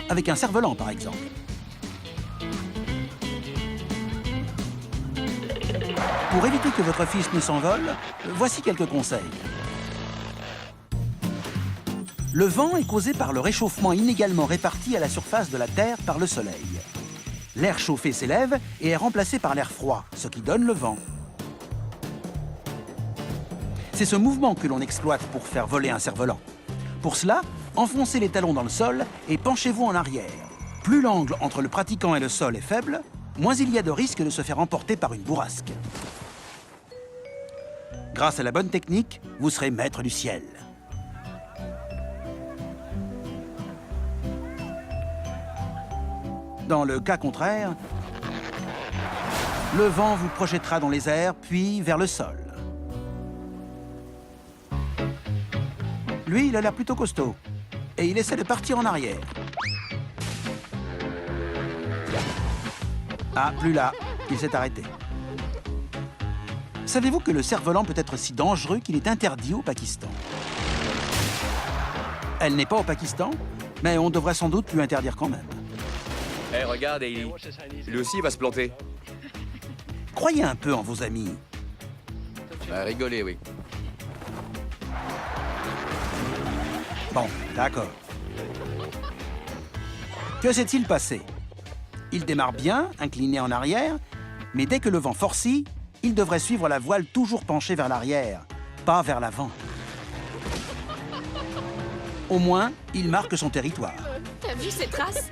avec un cerf-volant par exemple. Pour éviter que votre fils ne s'envole, voici quelques conseils. Le vent est causé par le réchauffement inégalement réparti à la surface de la Terre par le Soleil. L'air chauffé s'élève et est remplacé par l'air froid, ce qui donne le vent. C'est ce mouvement que l'on exploite pour faire voler un cerf-volant. Pour cela, enfoncez les talons dans le sol et penchez-vous en arrière. Plus l'angle entre le pratiquant et le sol est faible, moins il y a de risque de se faire emporter par une bourrasque. Grâce à la bonne technique, vous serez maître du ciel. Dans le cas contraire, le vent vous projettera dans les airs, puis vers le sol. Lui, il a l'air plutôt costaud, et il essaie de partir en arrière. Ah, plus là, il s'est arrêté. Savez-vous que le cerf-volant peut être si dangereux qu'il est interdit au Pakistan? Elle n'est pas au Pakistan, mais on devrait sans doute lui interdire quand même. Eh, regarde, Hailey. Lui aussi, il va se planter. Croyez un peu en vos amis. Va rigoler, oui. Bon, d'accord. Que s'est-il passé? Il démarre bien, incliné en arrière, mais dès que le vent forcit, il devrait suivre la voile toujours penchée vers l'arrière, pas vers l'avant. Au moins, il marque son territoire. T'as vu ces traces?